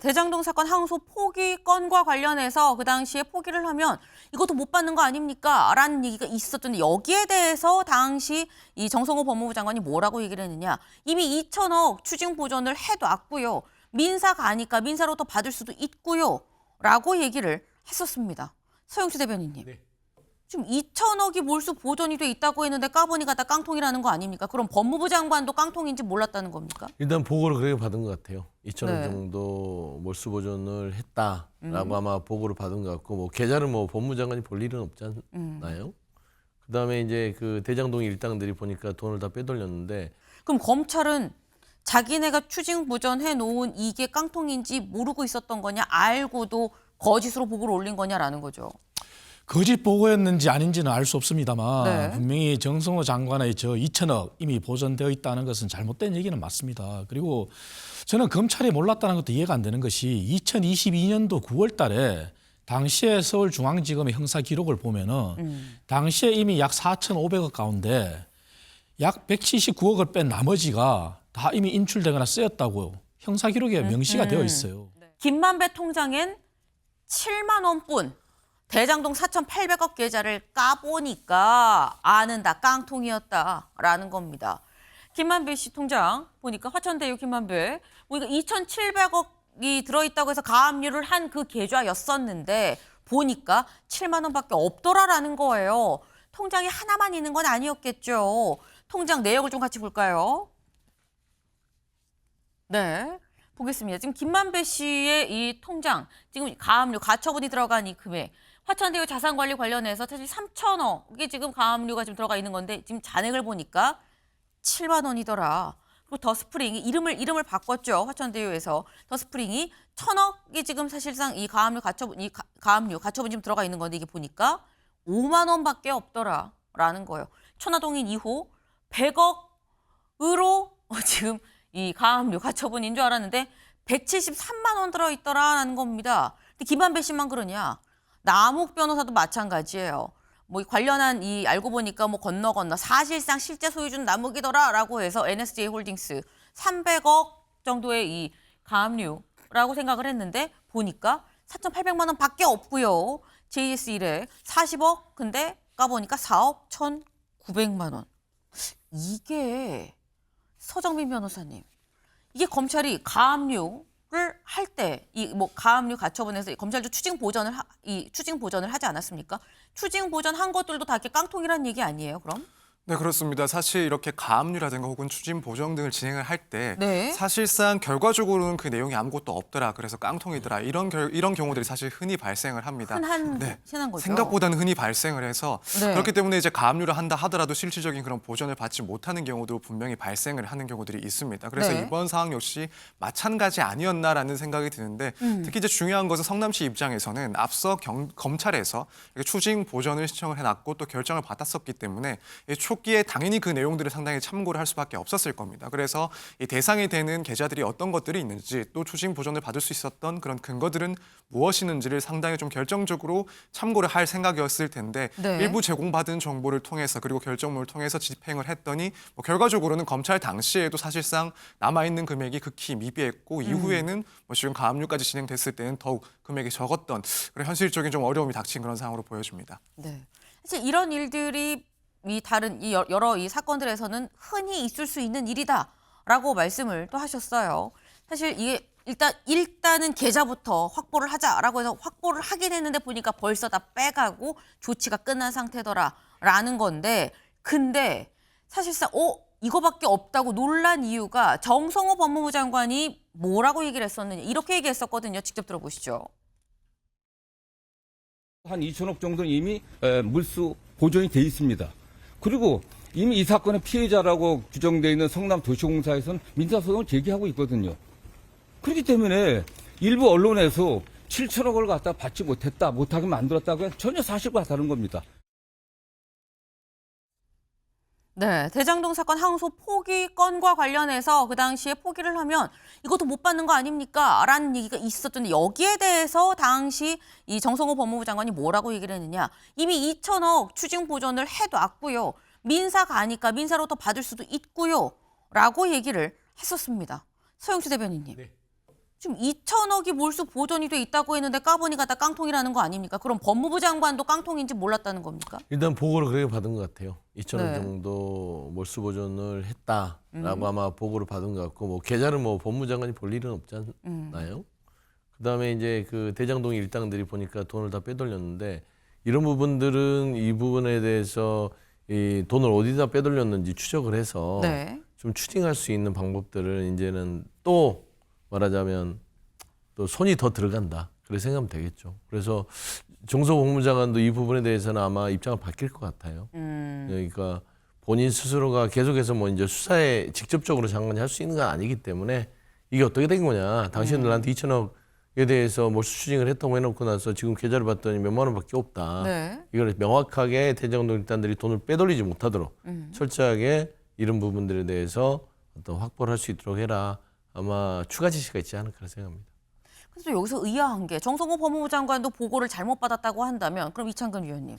대장동 사건 항소 포기 건과 관련해서 그 당시에 포기를 하면 이것도 못 받는 거 아닙니까? 라는 얘기가 있었던데 여기에 대해서 당시 이 정성호 법무부 장관이 뭐라고 얘기를 했느냐. 이미 2천억 추징 보전을 해놨고요. 민사가 아니까 민사로 더 받을 수도 있고요. 라고 얘기를 했었습니다. 서영수 대변인님. 네. 지금 2천억이 몰수 보전이 돼 있다고 했는데 까보니까 다 깡통이라는 거 아닙니까? 그럼 법무부 장관도 깡통인지 몰랐다는 겁니까? 일단 보고를 그렇게 받은 것 같아요. 2천억 네. 정도 몰수 보전을 했다라고 아마 보고를 받은 것 같고, 뭐 계좌를 뭐 법무부 장관이 볼 일은 없지 않나요? 그다음에 이제 그 대장동 일당들이 보니까 돈을 다 빼돌렸는데, 그럼 검찰은 자기네가 추징 보전해 놓은 이게 깡통인지 모르고 있었던 거냐, 알고도 거짓으로 보고를 올린 거냐라는 거죠. 거짓 보고였는지 아닌지는 알 수 없습니다만 네. 분명히 정성호 장관의 저 2천억 이미 보전되어 있다는 것은 잘못된 얘기는 맞습니다. 그리고 저는 검찰이 몰랐다는 것도 이해가 안 되는 것이 2022년도 9월 달에 당시에 서울중앙지검의 형사 기록을 보면은 당시에 이미 약 4,500억 가운데 약 179억을 뺀 나머지가 다 이미 인출되거나 쓰였다고 형사 기록에 명시가 되어 있어요. 김만배 통장엔 7만 원뿐 대장동 4,800억 계좌를 까보니까 아는 다 깡통이었다라는 겁니다. 김만배 씨 통장 보니까 화천대유 김만배 보니까 2,700억이 들어있다고 해서 가압류를 한 그 계좌였었는데 보니까 7만 원밖에 없더라라는 거예요. 통장이 하나만 있는 건 아니었겠죠. 통장 내역을 좀 같이 볼까요? 네, 보겠습니다. 지금 김만배 씨의 이 통장, 지금 가압류, 가처분이 들어간 이 금액, 화천대유 자산관리 관련해서 사실 3천억이 지금 가압류가 지금 들어가 있는 건데 지금 잔액을 보니까 7만 원이더라. 그리고 더스프링이 이름을 바꿨죠. 화천대유에서 더스프링이 1,000억이 지금 사실상 이 가압류 가처분 지금 들어가 있는 건데 이게 보니까 5만 원밖에 없더라라는 거예요. 천화동인 2호 100억으로 지금 이 가압류 가처분인 줄 알았는데 173만 원 들어있더라라는 겁니다. 근데 김만배 씨만 그러냐? 남욱 변호사도 마찬가지예요. 뭐 관련한 이 알고 보니까 뭐 건너 사실상 실제 소유주는 남욱이더라라고 해서 NSJ 홀딩스 300억 정도의 이 가압류라고 생각을 했는데 보니까 4,800만 원밖에 없고요. JS 1회 40억 근데 까보니까 4억 1,900만 원. 이게 서정민 변호사님, 이게 검찰이 가압류를 할 때 이 뭐 가압류 가처분에서 검찰도 추징 보전을 하지 않았습니까? 추징 보전한 것들도 다 이렇게 깡통이라는 얘기 아니에요, 그럼? 네, 그렇습니다. 사실 이렇게 가압류라든가 혹은 추징 보정 등을 진행을 할 때 네. 사실상 결과적으로는 그 내용이 아무것도 없더라. 그래서 깡통이더라. 이런 경우들이 사실 흔히 발생을 합니다. 흔한 거죠. 생각보다는 흔히 발생을 해서 네. 그렇기 때문에 이제 가압류를 한다 하더라도 실질적인 그런 보전을 받지 못하는 경우도 분명히 발생을 하는 경우들이 있습니다. 그래서 네. 이번 상황 역시 마찬가지 아니었나라는 생각이 드는데 특히 이제 중요한 것은 성남시 입장에서는 앞서 검찰에서 추징 보전을 신청을 해놨고 또 결정을 받았었기 때문에 초기에 당연히 그 내용들을 상당히 참고를 할 수밖에 없었을 겁니다. 그래서 이 대상이 되는 계좌들이 어떤 것들이 있는지 또 추징 보전을 받을 수 있었던 그런 근거들은 무엇이는지를 상당히 좀 결정적으로 참고를 할 생각이었을 텐데 네. 일부 제공받은 정보를 통해서 그리고 결정문을 통해서 집행을 했더니 뭐 결과적으로는 검찰 당시에도 사실상 남아있는 금액이 극히 미비했고 이후에는 뭐 지금 가압류까지 진행됐을 때는 더욱 금액이 적었던 그런 현실적인 좀 어려움이 닥친 그런 상황으로 보여집니다. 네. 사실 이런 일들이 여러 이 사건들에서는 흔히 있을 수 있는 일이다라고 말씀을 또 하셨어요. 사실 이게 일단은 계좌부터 확보를 하자라고 해서 확보를 하긴 했는데 보니까 벌써 다 빼가고 조치가 끝난 상태더라라는 건데 근데 사실상 이거밖에 없다고 놀란 이유가 정성호 법무부 장관이 뭐라고 얘기를 했었느냐 이렇게 얘기했었거든요. 직접 들어보시죠. 한 2천억 정도는 이미 물수 보존이 돼 있습니다. 그리고 이미 이 사건의 피해자라고 규정되어 있는 성남도시공사에서는 민사소송을 제기하고 있거든요. 그렇기 때문에 일부 언론에서 7천억을 갖다 받지 못하게 만들었다고 전혀 사실과 다른 겁니다. 네, 대장동 사건 항소 포기 건과 관련해서 그 당시에 포기를 하면 이것도 못 받는 거 아닙니까? 라는 얘기가 있었던데 여기에 대해서 당시 이 정성호 법무부 장관이 뭐라고 얘기를 했느냐. 이미 2천억 추징 보전을 해놨고요. 민사가 아니까 민사로 더 받을 수도 있고요. 라고 얘기를 했었습니다. 서영수 대변인님. 네. 지금 2천억이 몰수 보존이 돼 있다고 했는데 까보니까 다 깡통이라는 거 아닙니까? 그럼 법무부 장관도 깡통인지 몰랐다는 겁니까? 일단 보고를 그렇게 받은 것 같아요. 2천억 네. 정도 몰수 보존을 했다라고 아마 보고를 받은 것 같고 뭐 계좌를 뭐 법무장관이 볼 일은 없지 않나요? 그다음에 이제 그 대장동 일당들이 보니까 돈을 다 빼돌렸는데 이런 부분들은 이 부분에 대해서 이 돈을 어디다 빼돌렸는지 추적을 해서 네. 좀 추징할 수 있는 방법들을 이제는 또 말하자면 또 손이 더 들어간다. 그렇게 생각하면 되겠죠. 그래서 정석 법무장관도 이 부분에 대해서는 아마 입장을 바뀔 것 같아요. 그러니까 본인 스스로가 계속해서 뭐 이제 수사에 직접적으로 장관이 할 수 있는 건 아니기 때문에 이게 어떻게 된 거냐. 당신들 나한테 2천억에 대해서 몰수 추징을 했다고 해놓고 나서 지금 계좌를 봤더니 몇만 원밖에 없다. 네. 이걸 명확하게 대장동 일단들이 돈을 빼돌리지 못하도록 철저하게 이런 부분들에 대해서 어떤 확보를 할 수 있도록 해라. 아마 추가 지시가 있지 않을까 생각합니다. 그래서 여기서 의아한 게 정성호 법무부 장관도 보고를 잘못 받았다고 한다면 그럼 이창근 위원님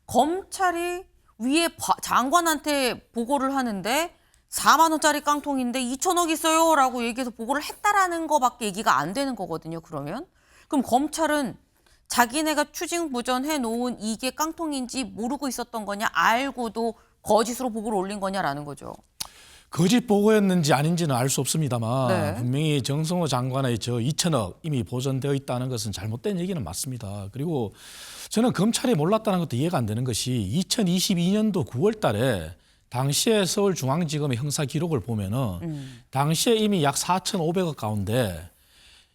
검찰이 위에 장관한테 보고를 하는데 4만 원짜리 깡통인데 2천억 있어요라고 얘기해서 보고를 했다라는 거밖에 얘기가 안 되는 거거든요. 그러면 그럼 검찰은 자기네가 추징 보전해 놓은 이게 깡통인지 모르고 있었던 거냐 알고도 거짓으로 보고를 올린 거냐라는 거죠. 거짓 보고였는지 아닌지는 알 수 없습니다만 네. 분명히 정성호 장관의 저 2천억 이미 보존되어 있다는 것은 잘못된 얘기는 맞습니다. 그리고 저는 검찰이 몰랐다는 것도 이해가 안 되는 것이 2022년도 9월 달에 당시에 서울중앙지검의 형사 기록을 보면은 당시에 이미 약 4,500억 가운데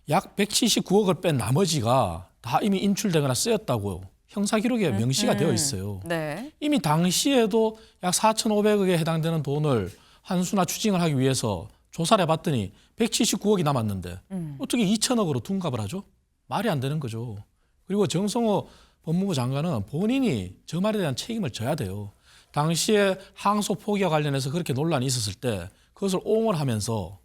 약 179억을 뺀 나머지가 다 이미 인출되거나 쓰였다고 형사 기록에 명시가 되어 있어요. 네. 이미 당시에도 약 4,500억에 해당되는 돈을 환수나 추징을 하기 위해서 조사를 해봤더니 179억이 남았는데 어떻게 2천억으로 둔갑을 하죠? 말이 안 되는 거죠. 그리고 정성호 법무부 장관은 본인이 저 말에 대한 책임을 져야 돼요. 당시에 항소 포기와 관련해서 그렇게 논란이 있었을 때 그것을 옹호를 하면서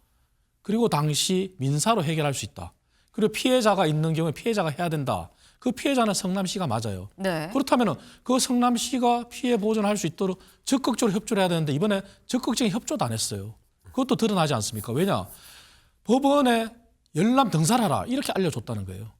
그리고 당시 민사로 해결할 수 있다. 그리고 피해자가 있는 경우에 피해자가 해야 된다. 그 피해자는 성남시가 맞아요. 네. 그렇다면 그 성남시가 피해 보전할 수 있도록 적극적으로 협조를 해야 되는데 이번에 적극적인 협조도 안 했어요. 그것도 드러나지 않습니까? 왜냐? 법원에 열람 등산하라 이렇게 알려줬다는 거예요.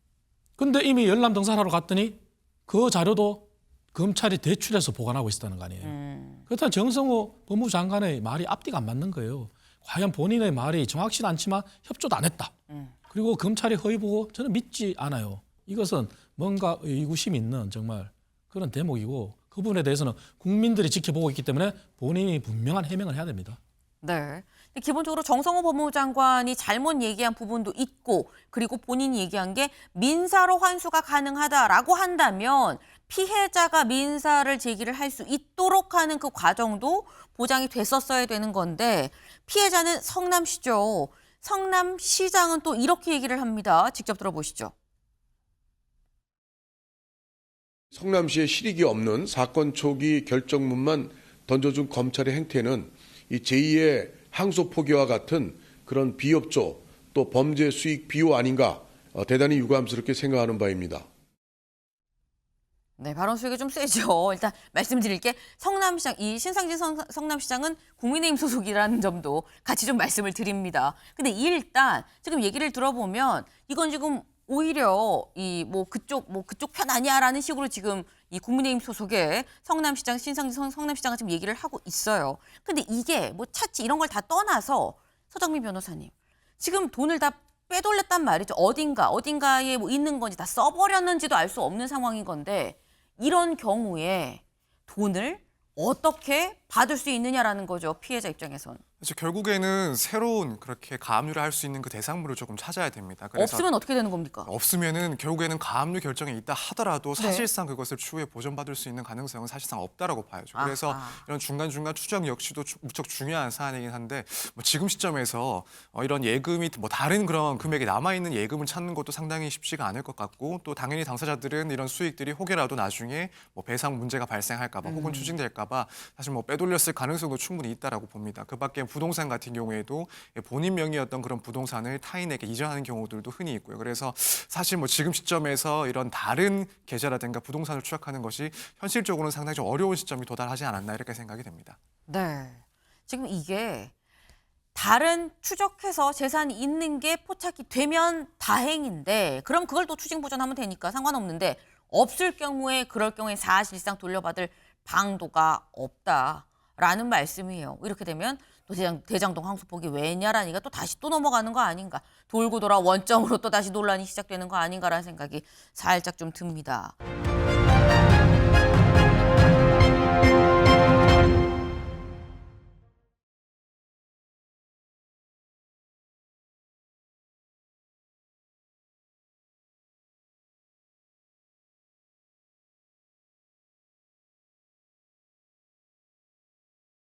근데 이미 열람 등산하러 갔더니 그 자료도 검찰이 대출해서 보관하고 있었다는 거 아니에요. 그렇다면 정성호 법무부 장관의 말이 앞뒤가 안 맞는 거예요. 과연 본인의 말이 정확치는 않지만 협조도 안 했다. 그리고 검찰이 허위 보고 저는 믿지 않아요. 이것은 뭔가 의구심이 있는 정말 그런 대목이고 그 부분에 대해서는 국민들이 지켜보고 있기 때문에 본인이 분명한 해명을 해야 됩니다. 네. 기본적으로 정성호 법무부 장관이 잘못 얘기한 부분도 있고 그리고 본인이 얘기한 게 민사로 환수가 가능하다라고 한다면 피해자가 민사를 제기를 할 수 있도록 하는 그 과정도 보장이 됐었어야 되는 건데 피해자는 성남시죠. 성남시장은 또 이렇게 얘기를 합니다. 직접 들어보시죠. 성남시에 실익이 없는 사건 초기 결정문만 던져준 검찰의 행태는 이 제2의 항소 포기와 같은 그런 비협조 또 범죄 수익 비호 아닌가 대단히 유감스럽게 생각하는 바입니다. 네, 발언 수익이 좀 세죠. 일단 말씀드릴게 성남시장, 이 신상진 성남시장은 국민의힘 소속이라는 점도 같이 좀 말씀을 드립니다. 근데 일단 지금 얘기를 들어보면 이건 지금 오히려 이 그쪽 편 아니야라는 식으로 지금 이 국민의힘 소속의 성남시장 신상진 성남시장은 지금 얘기를 하고 있어요. 근데 이게 뭐 차치 이런 걸 다 떠나서 서정민 변호사님 지금 돈을 다 빼돌렸단 말이죠. 어딘가에 뭐 있는 건지 다 써버렸는지도 알 수 없는 상황인 건데 이런 경우에 돈을 어떻게 받을 수 있느냐라는 거죠. 피해자 입장에선. 그래서 결국에는 새로운 그렇게 가압류를 할 수 있는 그 대상물을 조금 찾아야 됩니다. 그래서 없으면 어떻게 되는 겁니까? 없으면은 결국에는 가압류 결정이 있다 하더라도 사실상 그것을 추후에 보전받을 수 있는 가능성은 사실상 없다라고 봐야죠. 그래서 아하. 이런 중간중간 추적 역시도 무척 중요한 사안이긴 한데 뭐 지금 시점에서 이런 예금이 뭐 다른 그런 금액이 남아있는 예금을 찾는 것도 상당히 쉽지가 않을 것 같고 또 당연히 당사자들은 이런 수익들이 혹여라도 나중에 뭐 배상 문제가 발생할까 봐 혹은 추징될까 봐 사실 뭐 빼돌렸을 가능성도 충분히 있다라고 봅니다. 그밖에 부동산 같은 경우에도 본인 명의였던 그런 부동산을 타인에게 이전하는 경우들도 흔히 있고요. 그래서 사실 뭐 지금 시점에서 이런 다른 계좌라든가 부동산을 추적하는 것이 현실적으로는 상당히 좀 어려운 시점이 도달하지 않았나 이렇게 생각이 됩니다. 네. 지금 이게 다른 추적해서 재산이 있는 게 포착이 되면 다행인데 그럼 그걸 또 추징 보전하면 되니까 상관없는데 없을 경우에 그럴 경우에 사실상 돌려받을 방도가 없다라는 말씀이에요. 이렇게 되면 또 대장동 항소포기 왜냐라니까 또 다시 또 넘어가는 거 아닌가. 돌고 돌아 원점으로 또 다시 논란이 시작되는 거 아닌가라는 생각이 살짝 좀 듭니다.